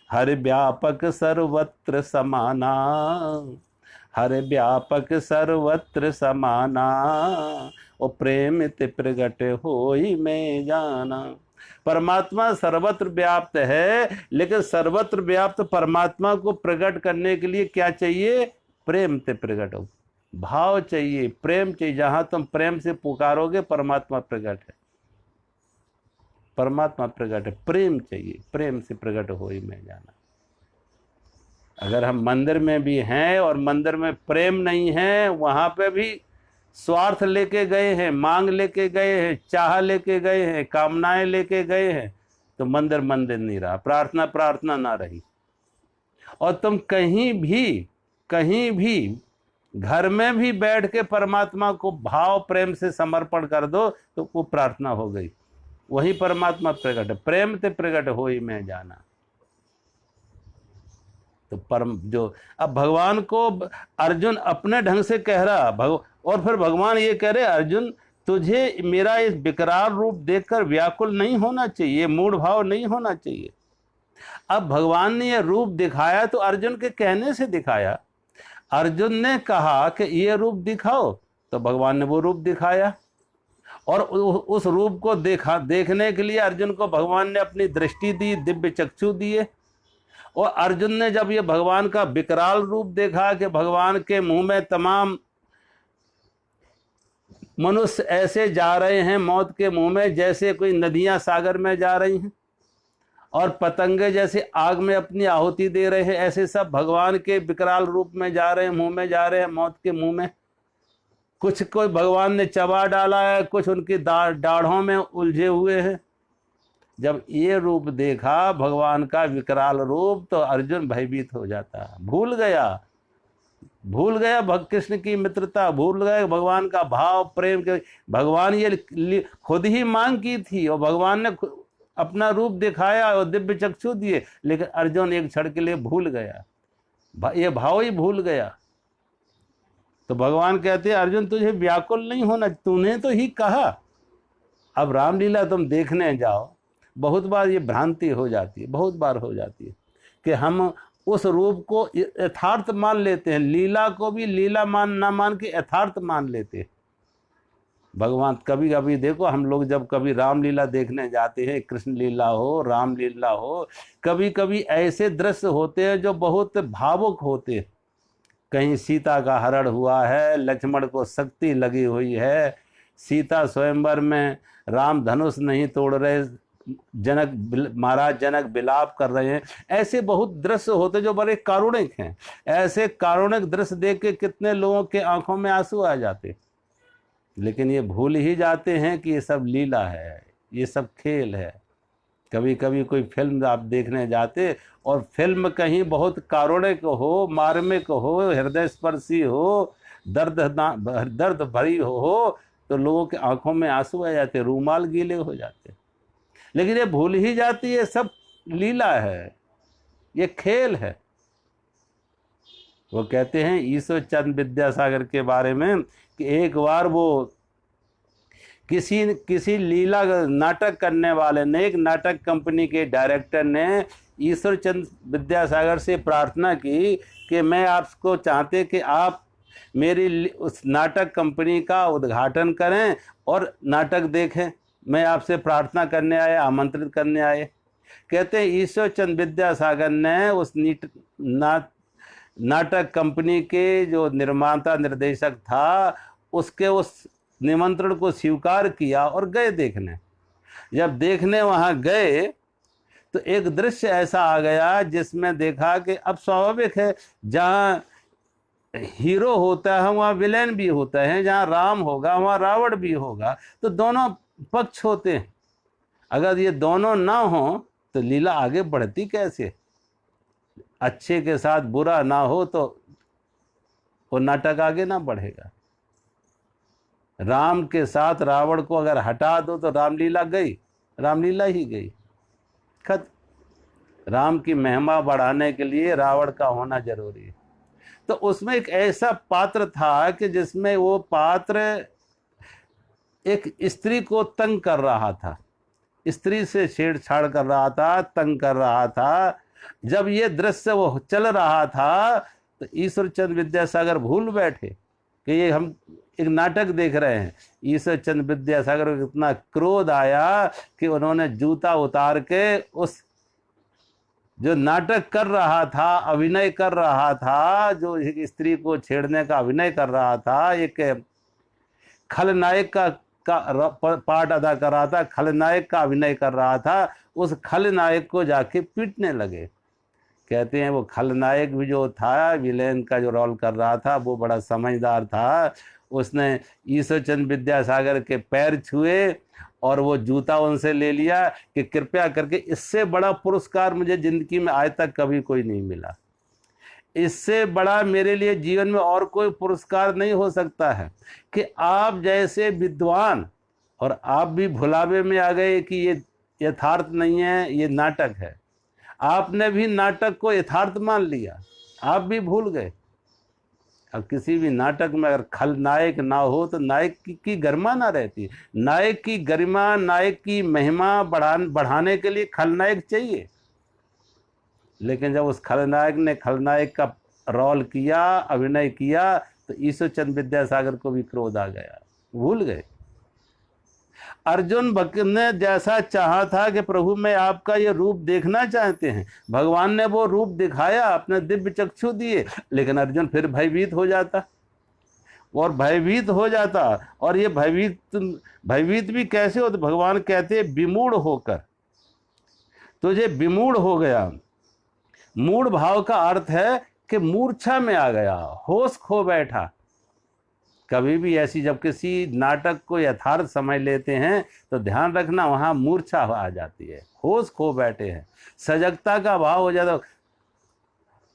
हर व्यापक सर्वत्र समाना, हर व्यापक सर्वत्र समाना, और प्रेम ते प्रगट होई में जाना। परमात्मा सर्वत्र व्याप्त है, लेकिन सर्वत्र व्याप्त परमात्मा को प्रकट करने के लिए क्या चाहिए? प्रेम ते प्रकट हो, भाव चाहिए, प्रेम चाहिए। जहां तुम प्रेम से पुकारोगे परमात्मा प्रकट है, परमात्मा प्रकट है। प्रेम चाहिए, प्रेम से प्रकट हो ही में जाना। अगर हम मंदिर में भी हैं और मंदिर में प्रेम नहीं है, वहां पे भी स्वार्थ लेके गए हैं, मांग लेके गए हैं, चाह लेके गए हैं, कामनाएं लेके गए हैं, तो मंदिर मंदिर नहीं रहा, प्रार्थना प्रार्थना ना रही। और तुम कहीं भी घर में भी बैठ के परमात्मा को भाव प्रेम से समर्पण कर दो तो वो प्रार्थना हो गई, वही परमात्मा प्रकट है। प्रेम ते प्रकट हो ही में जाना। तो परम जो अब भगवान को अर्जुन अपने ढंग से कह रहा, और फिर भगवान ये कह रहे अर्जुन तुझे मेरा इस विकराल रूप देखकर व्याकुल नहीं होना चाहिए, मूढ़ भाव नहीं होना चाहिए। अब भगवान ने ये रूप दिखाया तो अर्जुन के कहने से दिखाया। अर्जुन ने कहा कि ये रूप दिखाओ, तो भगवान ने वो रूप दिखाया, और उस रूप को देखने के लिए अर्जुन को भगवान ने अपनी दृष्टि दी, दिव्य चक्षु दिए। और अर्जुन ने जब ये भगवान का विकराल रूप देखा कि भगवान के मुंह में तमाम मनुष्य ऐसे जा रहे हैं मौत के मुंह में जैसे कोई नदियां सागर में जा रही हैं, और पतंगे जैसे आग में अपनी आहुति दे रहे हैं, ऐसे सब भगवान के विकराल रूप में जा रहे हैं, मुंह में जा रहे हैं, मौत के मुंह में। कुछ को भगवान ने चबा डाला है, कुछ उनकी दाढ़ों में उलझे हुए हैं। जब ये रूप देखा भगवान का विकराल रूप, तो अर्जुन भयभीत हो जाता, भूल गया कृष्ण की मित्रता, भूल गए भगवान का भाव प्रेम के। भगवान ये खुद ही मांग की थी और भगवान ने अपना रूप दिखाया और दिव्य चक्षु दिए, लेकिन अर्जुन एक क्षण के लिए भूल गया, ये भाव ही भूल गया। तो भगवान कहते हैं अर्जुन तुझे व्याकुल नहीं होना, तूने तो ही कहा। अब रामलीला तुम देखने जाओ, बहुत बार ये भ्रांति हो जाती है, बहुत बार हो जाती है कि हम उस रूप को यथार्थ मान लेते हैं, लीला को भी लीला ना मान के यथार्थ मान लेते हैं। भगवान कभी कभी देखो, हम लोग जब कभी रामलीला देखने जाते हैं, कृष्ण लीला हो, रामलीला हो, कभी कभी ऐसे दृश्य होते हैं जो बहुत भावुक होते हैं। कहीं सीता का हरण हुआ है, लक्ष्मण को शक्ति लगी हुई है, सीता स्वयंवर में राम धनुष नहीं तोड़ रहे, महाराज जनक विलाप कर रहे हैं। ऐसे बहुत दृश्य होते जो बड़े कारुणिक हैं। ऐसे कारुणिक दृश्य देख के कितने लोगों के आंखों में आंसू आ जाते, लेकिन ये भूल ही जाते हैं कि ये सब लीला है, ये सब खेल है। कभी कभी कोई फिल्म आप देखने जाते और फिल्म कहीं बहुत कारुणिक हो, मार्मिक हो, हृदय स्पर्शी हो, दर्द भरी हो, तो लोगों के आंखों में आंसू आ जाते, रूमाल गीले हो जाते। लेकिन ये भूल ही जाती है सब लीला है, ये खेल है। वो कहते हैं ईश्वर चंद्र विद्यासागर के बारे में कि एक बार वो किसी लीला नाटक करने वाले ने, एक नाटक कंपनी के डायरेक्टर ने ईश्वर चंद्र विद्यासागर से प्रार्थना की कि मैं आपको चाहते कि आप मेरी उस नाटक कंपनी का उद्घाटन करें और नाटक देखें। मैं आपसे प्रार्थना करने आए, आमंत्रित करने आए। कहते हैं ईश्वर चंद्र विद्यासागर ने उस नाटक कंपनी के जो निर्माता निर्देशक था उसके उस निमंत्रण को स्वीकार किया और गए देखने। जब देखने वहाँ गए तो एक दृश्य ऐसा आ गया जिसमें देखा कि अब स्वाभाविक है, जहाँ हीरो होता है वहाँ विलेन भी होता है, जहाँ राम होगा वहाँ रावण भी होगा, तो दोनों पक्ष होते हैं। अगर ये दोनों ना हो तो लीला आगे बढ़ती कैसे? अच्छे के साथ बुरा ना हो तो वो नाटक आगे ना बढ़ेगा। राम के साथ रावण को अगर हटा दो तो रामलीला गई, रामलीला ही गई, खत्म। राम की महिमा बढ़ाने के लिए रावण का होना जरूरी है। तो उसमें एक ऐसा पात्र था कि जिसमें वो पात्र एक स्त्री को तंग कर रहा था, स्त्री से छेड़छाड़ कर रहा था, तंग कर रहा था। जब ये दृश्य वो चल रहा था तो ईश्वरचंद्र विद्यासागर भूल बैठे कि ये हम एक नाटक देख रहे हैं। ईश्वरचंद्र विद्यासागर को इतना क्रोध आया कि उन्होंने जूता उतार के उस जो नाटक कर रहा था, अभिनय कर रहा था, जो एक स्त्री को छेड़ने का अभिनय कर रहा था, एक खलनायक का पार्ट अदा कर रहा था, खलनायक का अभिनय कर रहा था, उस खलनायक को जाके पीटने लगे। कहते हैं वो खलनायक भी जो था, विलेन का जो रोल कर रहा था, वो बड़ा समझदार था। उसने ईश्वरचंद्र विद्यासागर के पैर छुए और वो जूता उनसे ले लिया कि कृपया करके इससे बड़ा पुरस्कार मुझे जिंदगी में आज तक कभी कोई नहीं मिला, इससे बड़ा मेरे लिए जीवन में और कोई पुरस्कार नहीं हो सकता है कि आप जैसे विद्वान, और आप भी भुलावे में आ गए कि ये यथार्थ नहीं है, ये नाटक है। आपने भी नाटक को यथार्थ मान लिया, आप भी भूल गए। अब किसी भी नाटक में अगर खलनायक ना हो तो नायक की गरिमा ना रहती। नायक की गरिमा, नायक की महिमा बढ़ाने के लिए खलनायक चाहिए। लेकिन जब उस खलनायक ने खलनायक का रोल किया, अभिनय किया, तो ईश्वरचंद्र विद्यासागर को भी क्रोध आ गया, भूल गए। अर्जुन भक्त ने जैसा चाहा था कि प्रभु मैं आपका ये रूप देखना चाहते हैं, भगवान ने वो रूप दिखाया, अपने दिव्य चक्षु दिए, लेकिन अर्जुन फिर भयभीत हो जाता और भयभीत हो जाता। और ये भयभीत भी कैसे होते? भगवान कहते विमूढ़ होकर, तुझे विमूढ़ हो गया। मूढ़ भाव का अर्थ है कि मूर्छा में आ गया, होश खो बैठा। कभी भी ऐसी जब किसी नाटक को यथार्थ समझ लेते हैं तो ध्यान रखना वहां मूर्छा आ जाती है, होश खो बैठे हैं, सजगता का भाव हो जाता।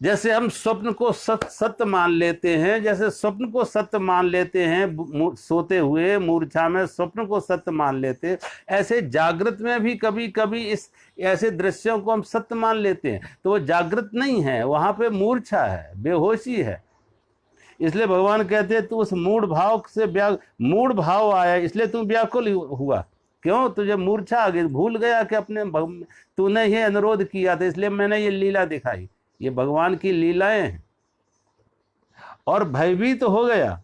जैसे हम स्वप्न को सत्य मान लेते हैं, जैसे स्वप्न को सत्य मान लेते हैं, सोते हुए मूर्छा में स्वप्न को सत्य मान लेते हैं, ऐसे जागृत में भी कभी कभी इस ऐसे दृश्यों को हम सत्य मान लेते हैं, तो वो जागृत नहीं है, वहां पे मूर्छा है, बेहोशी है। इसलिए भगवान कहते हैं तू उस मूढ़ भाव से मूढ़ भाव आया, इसलिए तू व्याकुल हुआ। क्यों? तुझे मूर्छा आ गई, भूल गया कि अपने तूने ये अनुरोध किया था, इसलिए मैंने ये लीला दिखाई। ये भगवान की लीलाएं हैं। और भयभीत हो गया,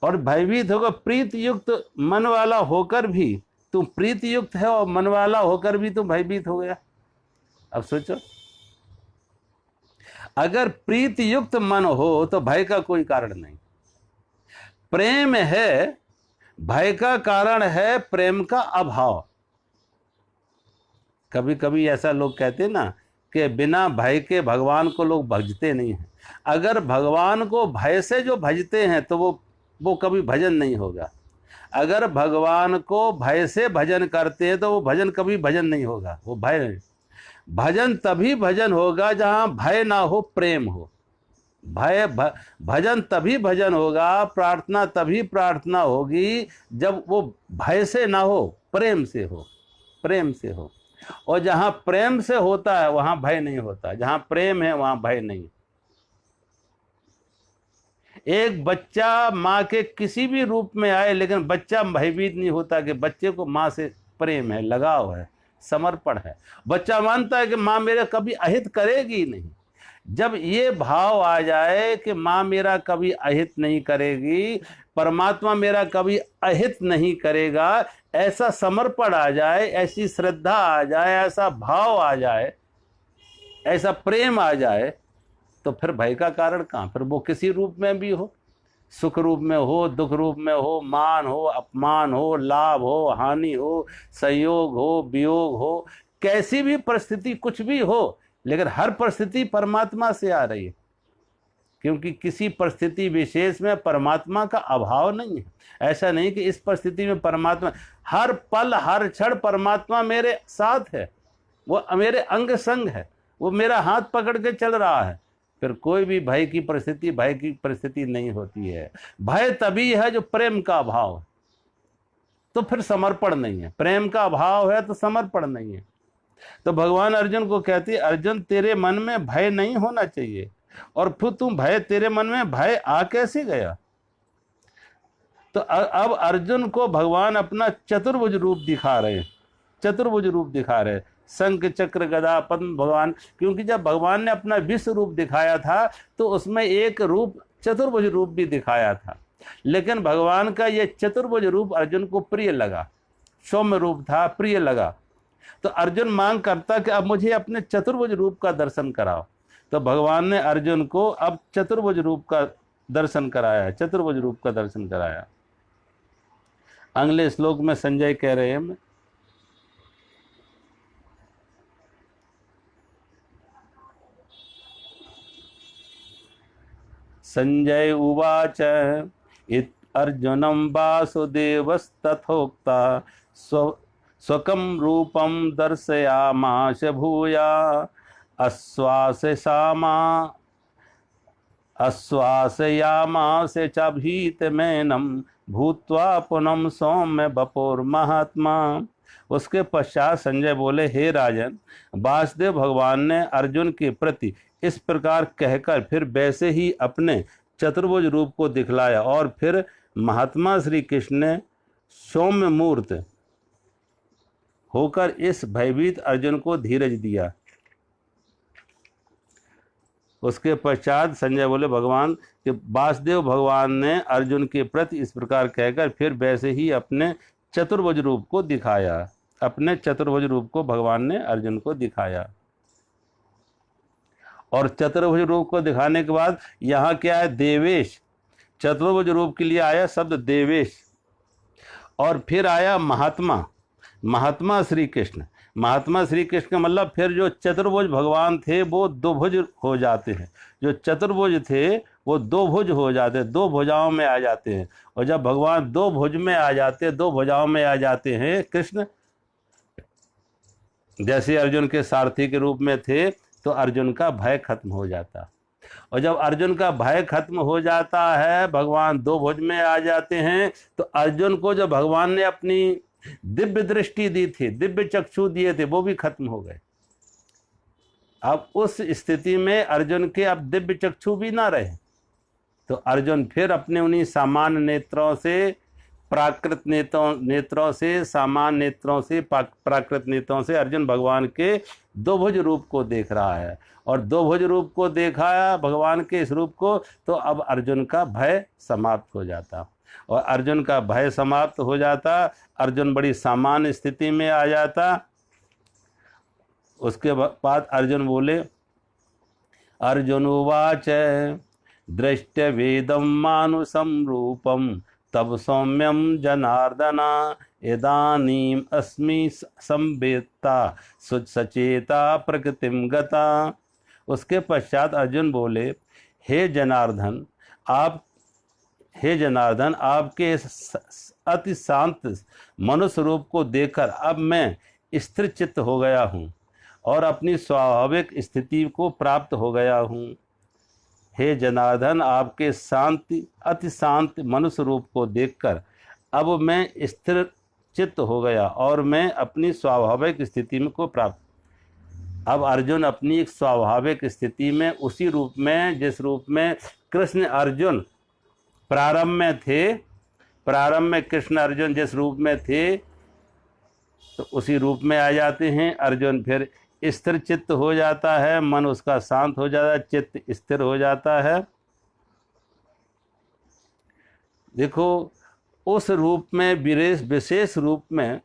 और भयभीत होकर प्रीत युक्त मन वाला होकर भी, तू प्रीत युक्त है और मन वाला होकर भी तू भयभीत हो गया। अब सोचो, अगर प्रीत युक्त मन हो तो भय का कोई कारण नहीं। प्रेम है, भय का कारण है प्रेम का अभाव। कभी कभी ऐसा लोग कहते हैं ना कि बिना भय के भगवान को लोग भजते नहीं हैं। अगर भगवान को भय से जो भजते हैं तो वो कभी भजन नहीं होगा। अगर भगवान को भय से भजन करते हैं तो वो भजन कभी भजन नहीं होगा। वो भय नहीं, भजन तभी भजन होगा जहां भय ना हो, प्रेम हो। भजन तभी भजन होगा, प्रार्थना तभी प्रार्थना होगी जब वो भय से ना हो, प्रेम से हो, प्रेम से हो। और जहां प्रेम से होता है वहां भय नहीं होता, जहां प्रेम है वहां भय नहीं। एक बच्चा माँ के किसी भी रूप में आए, लेकिन बच्चा भयभीत नहीं होता कि बच्चे को माँ से प्रेम है, लगाव है, समर्पण है। बच्चा मानता है कि माँ मेरा कभी अहित करेगी नहीं। जब ये भाव आ जाए कि माँ मेरा कभी अहित नहीं करेगी, परमात्मा मेरा कभी अहित नहीं करेगा, ऐसा समर्पण आ जाए, ऐसी श्रद्धा आ जाए, ऐसा भाव आ जाए, ऐसा प्रेम आ जाए, तो फिर भय का कारण कहाँ? फिर वो किसी रूप में भी हो, सुख रूप में हो, दुख रूप में हो, मान हो, अपमान हो, लाभ हो, हानि हो, संयोग हो, वियोग हो, कैसी भी परिस्थिति कुछ भी हो, लेकिन हर परिस्थिति परमात्मा से आ रही है, क्योंकि किसी परिस्थिति विशेष में परमात्मा का अभाव नहीं है। ऐसा नहीं कि इस परिस्थिति में परमात्मा, हर पल हर क्षण परमात्मा मेरे साथ है, वो मेरे अंग संग है, वो मेरा हाथ पकड़ के चल रहा है। फिर कोई भी भय की परिस्थिति नहीं होती है। भय तभी है जो प्रेम का अभाव है, तो फिर समर्पण नहीं है। प्रेम का अभाव है तो समर्पण नहीं है। तो भगवान अर्जुन को कहती है, अर्जुन तेरे मन में भय नहीं होना चाहिए, और फिर तुम भय, तेरे मन में भय आ कैसे गया? तो अब अर्जुन को भगवान अपना चतुर्भुज रूप दिखा रहे हैं, चतुर्भुज रूप दिखा रहे हैं। शंख चक्र गदा पद्म भगवान, क्योंकि जब भगवान ने अपना विश्व रूप दिखाया था तो उसमें एक रूप चतुर्भुज रूप भी दिखाया था, लेकिन भगवान का ये चतुर्भुज रूप अर्जुन को प्रिय लगा, सौम्य रूप था, प्रिय लगा। तो अर्जुन मांग करता कि अब मुझे अपने चतुर्भुज रूप का दर्शन कराओ, तो भगवान ने अर्जुन को अब चतुर्भुज रूप का दर्शन कराया, चतुर्भुज रूप का दर्शन कराया। अगले श्लोक में संजय कह रहे हैं, संजय उवाच इत अर्जुनं वासुदेवस्तथोक्ता स्वकं रूपं दर्शयामास भूया आश्वासयामास च भीतमेनं भूत्वा पुनः सौम्य बपुर्महात्मा। उसके पश्चात संजय बोले, हे राजन, वासुदेव भगवान ने अर्जुन के प्रति इस प्रकार कहकर फिर वैसे ही अपने चतुर्भुज रूप को दिखलाया, और फिर महात्मा श्री कृष्ण ने सौम्य मूर्त होकर इस भयभीत अर्जुन को धीरज दिया। उसके पश्चात संजय बोले, भगवान कि वासुदेव भगवान ने अर्जुन के प्रति इस प्रकार कहकर फिर वैसे ही अपने चतुर्भुज रूप को दिखाया, अपने चतुर्भुज रूप को भगवान ने अर्जुन को दिखाया। और चतुर्भुज रूप को दिखाने के बाद यहाँ क्या है, देवेश, चतुर्भुज रूप के लिए आया शब्द देवेश, और फिर आया महात्मा, महात्मा श्री कृष्ण। महात्मा श्री कृष्ण का मतलब फिर जो चतुर्भुज भगवान थे वो दो भुज हो जाते हैं, जो चतुर्भुज थे वो दो भुज हो जाते हैं, दो भुजाओं में आ जाते हैं। और जब भगवान दो भुज में आ जाते, दो भुजाओं में आ जाते हैं कृष्ण, जैसे अर्जुन के सारथी के रूप में थे, तो अर्जुन का भय खत्म हो जाता। और जब अर्जुन का भय खत्म हो जाता है, भगवान दो भुज में आ जाते हैं, तो अर्जुन को जो भगवान ने अपनी दिव्य दृष्टि दी थी, दिव्य चक्षु दिए थे, वो भी खत्म हो गए। अब उस स्थिति में अर्जुन के अब दिव्य चक्षु भी ना रहे, तो अर्जुन फिर अपने उन्हीं सामान्य नेत्रों से, प्राकृत नेत्रों से, सामान्य नेत्रों से, प्राकृत नेत्रों से अर्जुन भगवान के दो भुज रूप को देख रहा है। और दो भुज रूप को देखा भगवान के इस रूप को, तो अब अर्जुन का भय समाप्त हो जाता। और अर्जुन का भय समाप्त हो जाता, अर्जुन बड़ी सामान्य स्थिति में आ जाता। उसके बाद अर्जुन बोले, अर्जुन उवाच दृष्टवेदं मानुषं रूपं तब सौम्यं जनार्दना इदानीम अस्मि संवेत्ता सचेता प्रकृतिम गता। उसके पश्चात अर्जुन बोले, हे जनार्दन, आपके अति शांत मनुष्य रूप को देखकर अब मैं स्थिर चित्त हो गया हूँ और अपनी स्वाभाविक स्थिति को प्राप्त हो गया हूँ। हे जनार्दन, आपके अति शांत मनुष्य रूप को देखकर अब मैं स्थिर चित्त हो गया और मैं अपनी स्वाभाविक स्थिति में को प्राप्त। अब अर्जुन अपनी एक स्वाभाविक स्थिति में, उसी रूप में जिस रूप में कृष्ण अर्जुन प्रारंभ में थे, प्रारंभ में कृष्ण अर्जुन जिस रूप में थे, तो उसी रूप में आ जाते हैं। अर्जुन फिर स्थिर चित्त हो जाता है, मन उसका शांत हो जाता है, चित्त स्थिर हो जाता है। देखो, उस रूप में विशेष रूप में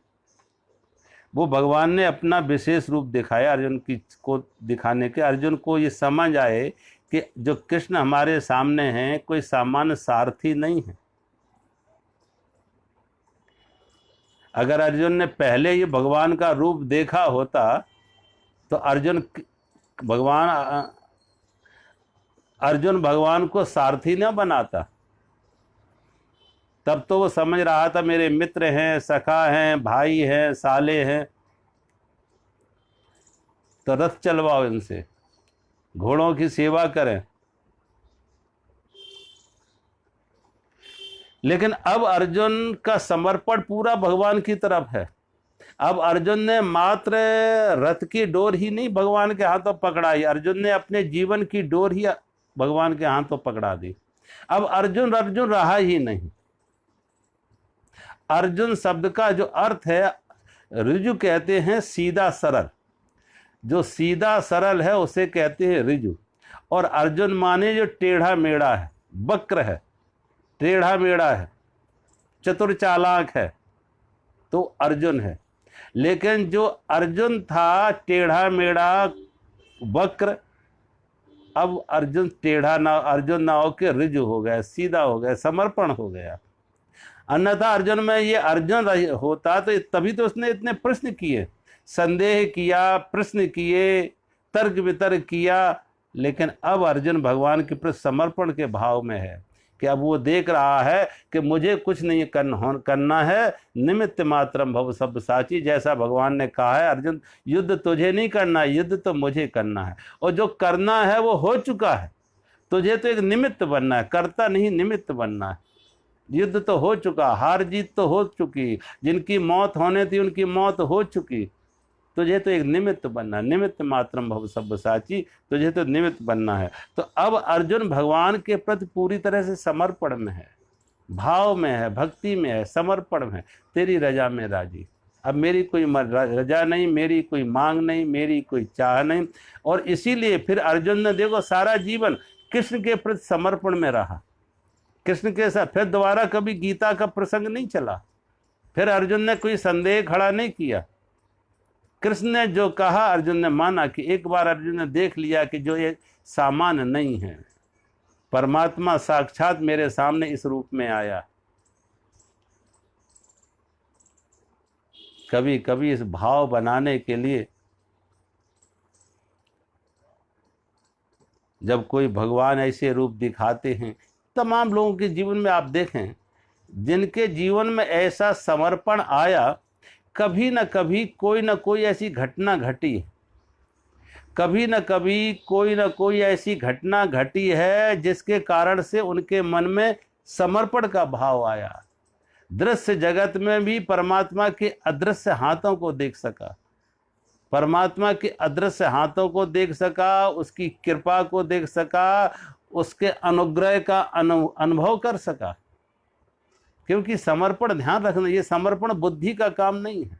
वो भगवान ने अपना विशेष रूप दिखाया अर्जुन को दिखाने के, अर्जुन को ये समझ आए कि जो कृष्ण हमारे सामने हैं कोई सामान्य सारथी नहीं है। अगर अर्जुन ने पहले ये भगवान का रूप देखा होता तो अर्जुन भगवान को सारथी न बनाता। तब तो वो समझ रहा था मेरे मित्र हैं, सखा हैं, भाई हैं, साले हैं, तो रथ चलवाओ इनसे, घोड़ों की सेवा करें। लेकिन अब अर्जुन का समर्पण पूरा भगवान की तरफ है। अब अर्जुन ने मात्र रथ की डोर ही नहीं भगवान के हाथों पकड़ाई, अर्जुन ने अपने जीवन की डोर ही भगवान के हाथों पकड़ा दी। अब अर्जुन रहा ही नहीं। अर्जुन शब्द का जो अर्थ है, ऋजु कहते हैं सीधा सरल, जो सीधा सरल है उसे कहते हैं ऋजु। और अर्जुन माने जो टेढ़ा मेढ़ा है, वक्र है, टेढ़ा मेढ़ा है, चतुर चालाक है, तो अर्जुन है। लेकिन जो अर्जुन था टेढ़ा मेढ़ा वक्र, अब अर्जुन ना होकर ऋजु हो गया, सीधा हो गया, समर्पण हो गया। अन्यथा अर्जुन में ये अर्जुन होता तो तभी तो उसने इतने प्रश्न किए, संदेह किया, प्रश्न किए, तर्क वितर्क किया। लेकिन अब अर्जुन भगवान के प्रति समर्पण के भाव में है कि अब वो देख रहा है कि मुझे कुछ नहीं करना है, निमित्त मात्रम भव सब्यसाची। जैसा भगवान ने कहा है, अर्जुन युद्ध तुझे नहीं करना है, युद्ध तो मुझे करना है, और जो करना है वो हो चुका है। तुझे तो एक निमित्त बनना है, कर्ता नहीं निमित्त बनना है। युद्ध तो हो चुका, हार जीत तो हो चुकी, जिनकी मौत होने थी उनकी मौत हो चुकी। तुझे तो एक निमित्त बनना है, निमित्त मात्रम भव सब्यसाची, तुझे तो निमित्त बनना है। तो अब अर्जुन भगवान के प्रति पूरी तरह से समर्पण में है, भाव में है, भक्ति में है, समर्पण में है। तेरी रजा में राजी, अब मेरी कोई रजा नहीं, मेरी कोई मांग नहीं, मेरी कोई चाह नहीं। और इसीलिए फिर अर्जुन ने देखो सारा जीवन कृष्ण के प्रति समर्पण में रहा, कृष्ण के साथ। फिर दोबारा कभी गीता का प्रसंग नहीं चला, फिर अर्जुन ने कोई संदेह खड़ा नहीं किया। कृष्ण ने जो कहा अर्जुन ने माना, कि एक बार अर्जुन ने देख लिया कि जो ये सामान्य नहीं है, परमात्मा साक्षात मेरे सामने इस रूप में आया। कभी कभी इस भाव बनाने के लिए जब कोई भगवान ऐसे रूप दिखाते हैं, तमाम लोगों के जीवन में आप देखें, जिनके जीवन में ऐसा समर्पण आया, कभी न कभी कोई न कोई ऐसी घटना घटी, कभी न कभी कोई न कोई ऐसी घटना घटी है जिसके कारण से उनके मन में समर्पण का भाव आया। दृश्य जगत में भी परमात्मा के अदृश्य हाथों को देख सका, परमात्मा के अदृश्य हाथों को देख सका, उसकी कृपा को देख सका, उसके अनुग्रह का अनुभव कर सका। क्योंकि समर्पण, ध्यान रखना, ये समर्पण बुद्धि का काम नहीं है।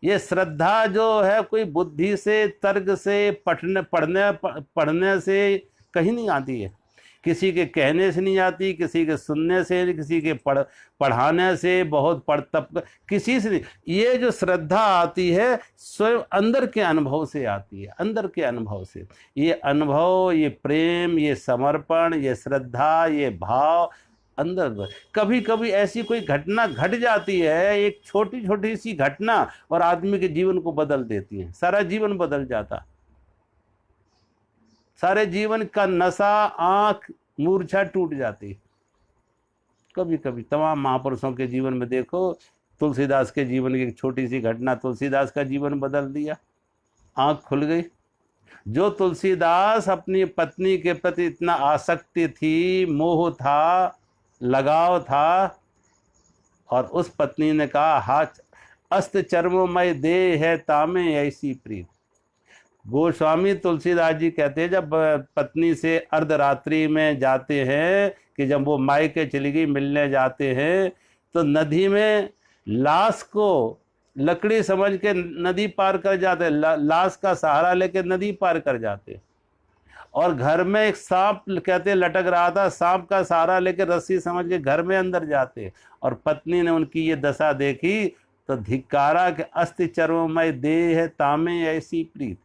ये श्रद्धा जो है कोई बुद्धि से, तर्क से, पढ़ने से कहीं नहीं आती है, किसी के कहने से नहीं आती, किसी के सुनने से, किसी के पढ़ाने से, बहुत पढ़ तप किसी से नहीं। ये जो श्रद्धा आती है स्वयं अंदर के अनुभव से आती है, अंदर के अनुभव से। ये अनुभव, ये प्रेम, ये समर्पण, ये श्रद्धा, ये भाव अंदर। कभी कभी ऐसी कोई घटना घट जाती है, एक छोटी छोटी सी घटना, और आदमी के जीवन को बदल देती है, सारा जीवन बदल जाता, सारे जीवन का नशा, आंख, मूर्छा टूट जाती। कभी कभी तमाम महापुरुषों के जीवन में देखो, तुलसीदास के जीवन की एक छोटी सी घटना तुलसीदास का जीवन बदल दिया, आंख खुल गई। जो तुलसीदास अपनी पत्नी के प्रति इतना आसक्ति थी, मोह था, लगाव था, और उस पत्नी ने कहा, हाथ अस्त चर्ममय देह है तामे ऐसी प्रीत। गोस्वामी तुलसीदास जी कहते हैं, जब पत्नी से अर्धरात्रि में जाते हैं, कि जब वो मायके चली गई, मिलने जाते हैं, तो नदी में लाश को लकड़ी समझ के नदी पार कर जाते, लाश का सहारा लेके नदी पार कर जाते। और घर में एक सांप कहते लटक रहा था, सांप का सहारा लेके रस्सी समझ के घर में अंदर जाते। और पत्नी ने उनकी ये दशा देखी तो धिक्कारा के अस्थि चर्ममय देह है तामे ऐसी प्रीत।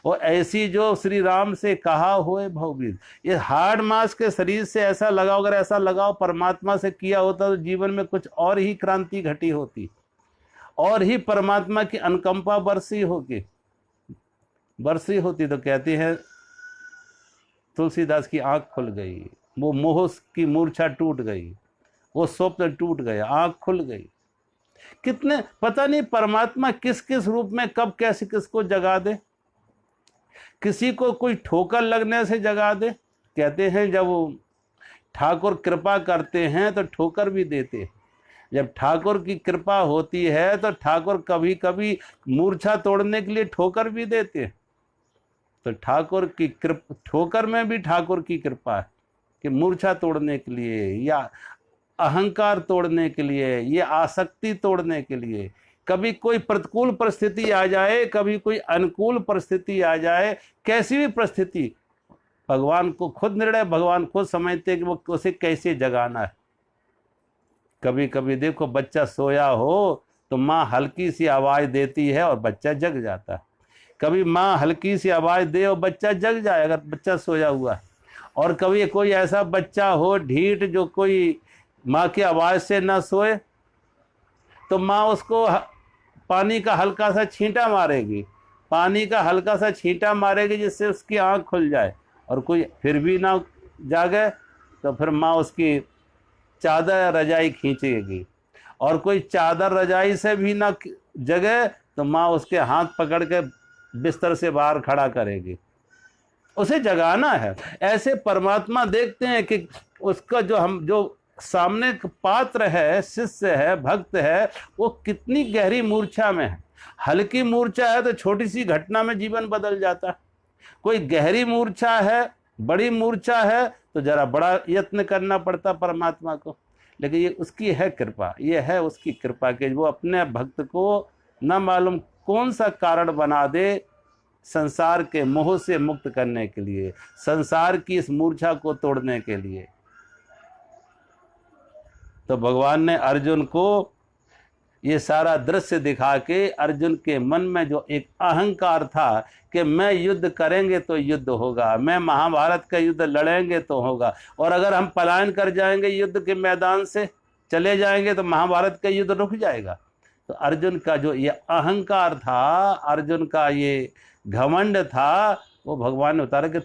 और ऐसी जो श्री राम से कहा हुए भवभीत, ये हार्ड मास के शरीर से ऐसा लगाव, अगर ऐसा लगाव परमात्मा से किया होता तो जीवन में कुछ और ही क्रांति घटी होती, और ही परमात्मा की अनुकंपा बरसी होती। तो कहते हैं तुलसीदास की आंख खुल गई, वो मोह की मूर्छा टूट गई, वो स्वप्न टूट गया, आंख खुल गई। कितने पता नहीं परमात्मा किस किस रूप में कब कैसे किसको जगा दे। किसी को कोई ठोकर लगने से जगा दे। कहते हैं जब ठाकुर कृपा करते हैं तो ठोकर भी देते हैं। जब ठाकुर की कृपा होती है तो ठाकुर कभी कभी मूर्छा तोड़ने के लिए ठोकर भी देते हैं। तो ठाकुर की कृपा, ठोकर में भी ठाकुर की कृपा है कि मूर्छा तोड़ने के लिए, या अहंकार तोड़ने के लिए, ये आसक्ति तोड़ने के लिए, कभी कोई प्रतिकूल परिस्थिति आ जाए, कभी कोई अनुकूल परिस्थिति आ जाए, कैसी भी परिस्थिति, भगवान को खुद निर्णय, भगवान खुद समझते कि वो उसे कैसे जगाना है। कभी कभी देखो बच्चा सोया हो तो माँ हल्की सी आवाज देती है और बच्चा जग जाता है। कभी माँ हल्की सी आवाज दे और बच्चा जग जाए अगर बच्चा सोया हुआ है। और कभी कोई ऐसा बच्चा हो ढीठ जो कोई माँ की आवाज से ना सोए, तो माँ उसको पानी का हल्का सा छींटा मारेगी, पानी का हल्का सा छींटा मारेगी जिससे उसकी आंख खुल जाए। और कोई फिर भी ना जागे तो फिर माँ उसकी चादर रजाई खींचेगी। और कोई चादर रजाई से भी ना जगे तो माँ उसके हाथ पकड़ के बिस्तर से बाहर खड़ा करेगी, उसे जगाना है। ऐसे परमात्मा देखते हैं कि उसका जो सामने पात्र है, शिष्य है, भक्त है, वो कितनी गहरी मूर्छा में है। हल्की मूर्छा है तो छोटी सी घटना में जीवन बदल जाता है। कोई गहरी मूर्छा है, बड़ी मूर्छा है तो जरा बड़ा यत्न करना पड़ता परमात्मा को। लेकिन ये उसकी है कृपा, ये है उसकी कृपा कि वो अपने भक्त को न मालूम कौन सा कारण बना दे संसार के मोह से मुक्त करने के लिए, संसार की इस मूर्छा को तोड़ने के लिए। तो भगवान ने अर्जुन को ये सारा दृश्य दिखा के अर्जुन के मन में जो एक अहंकार था कि मैं युद्ध करेंगे तो युद्ध होगा, मैं महाभारत का युद्ध लड़ेंगे तो होगा, और अगर हम पलायन कर जाएंगे युद्ध के मैदान से चले जाएंगे तो महाभारत का युद्ध रुक जाएगा। तो अर्जुन का जो ये अहंकार था, अर्जुन का ये घमंड था, वो भगवान ने उतारा कि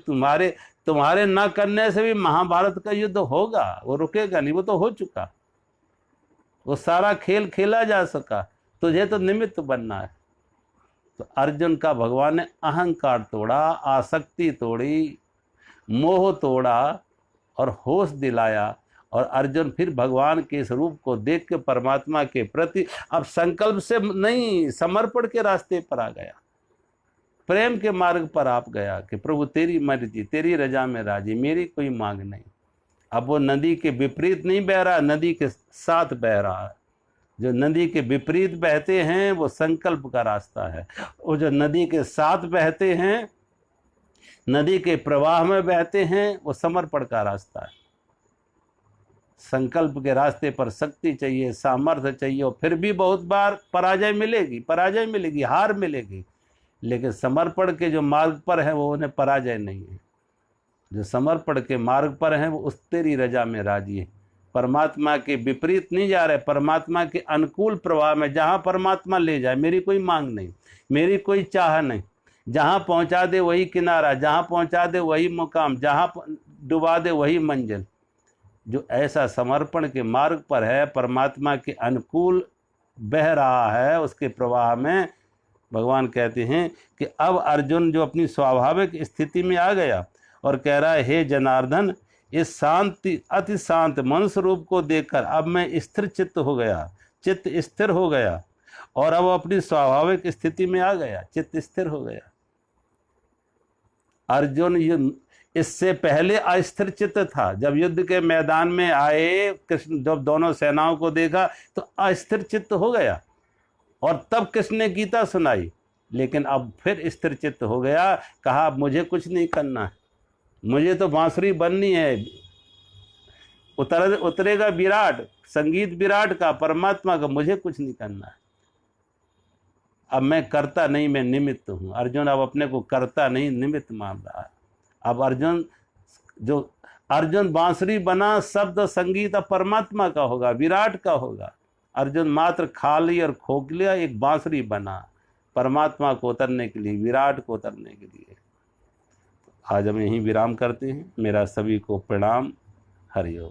तुम्हारे ना करने से भी महाभारत का युद्ध होगा, वो रुकेगा नहीं, वो तो हो चुका, वो सारा खेल खेला जा सका, तुझे तो निमित्त बनना है। तो अर्जुन का भगवान ने अहंकार तोड़ा, आसक्ति तोड़ी, मोह तोड़ा और होश दिलाया। और अर्जुन फिर भगवान के इस रूप को देख के परमात्मा के प्रति अब संकल्प से नहीं, समर्पण के रास्ते पर आ गया, प्रेम के मार्ग पर आप गया कि प्रभु तेरी मर्जी, तेरी रजा में राजी, मेरी कोई मांग नहीं। अब वो नदी के विपरीत नहीं बह रहा, नदी के साथ बह रहा है। जो नदी के विपरीत बहते हैं वो संकल्प का रास्ता है, वो जो नदी के साथ बहते हैं, नदी के प्रवाह में बहते हैं, वो समर्पण का रास्ता है। संकल्प के रास्ते पर शक्ति चाहिए, सामर्थ्य चाहिए, और फिर भी बहुत बार पराजय मिलेगी, हार मिलेगी, लेकिन समर्पण के जो मार्ग पर है वो उन्हें पराजय नहीं है। जो समर्पण के मार्ग पर हैं वो उस तेरी रजा में राजी है। परमात्मा के विपरीत नहीं जा रहे, परमात्मा के अनुकूल प्रवाह में, जहाँ परमात्मा ले जाए, मेरी कोई मांग नहीं, मेरी कोई चाह नहीं, जहाँ पहुँचा दे वही किनारा, जहाँ पहुँचा दे वही मुकाम, जहाँ डुबा दे वही मंजिल। जो ऐसा समर्पण के मार्ग पर है, परमात्मा के अनुकूल बह रहा है, उसके प्रवाह में भगवान कहते हैं कि अब अर्जुन जो अपनी स्वाभाविक स्थिति में आ गया और कह रहा है, हे जनार्दन, इस शांति अति शांत मनुष्य रूप को देखकर अब मैं स्थिर चित्त हो गया, चित्त स्थिर हो गया, और अब अपनी स्वाभाविक स्थिति में आ गया, चित्त स्थिर हो गया। अर्जुन इससे पहले अस्थिर चित्त था। जब युद्ध के मैदान में आए कृष्ण, जब दोनों सेनाओं को देखा तो अस्थिर चित्त हो गया, और तब कृष्ण ने गीता सुनाई। लेकिन अब फिर स्थिर चित्त हो गया, कहा मुझे कुछ नहीं करना है, मुझे तो बांसुरी बननी है, उतरेगा विराट, संगीत विराट का, परमात्मा का, मुझे कुछ नहीं करना है। अब मैं करता नहीं, मैं निमित्त हूँ। अर्जुन अब अपने को करता नहीं, निमित्त मान रहा है। अब अर्जुन बांसुरी बना, शब्द संगीत अब परमात्मा का होगा, विराट का होगा। अर्जुन मात्र खाली और खोखलिया एक बांसुरी बना, परमात्मा को उतरने के लिए, विराट को उतरने के लिए। आज हम यहीं विराम करते हैं। मेरा सभी को प्रणाम। हरि ओम।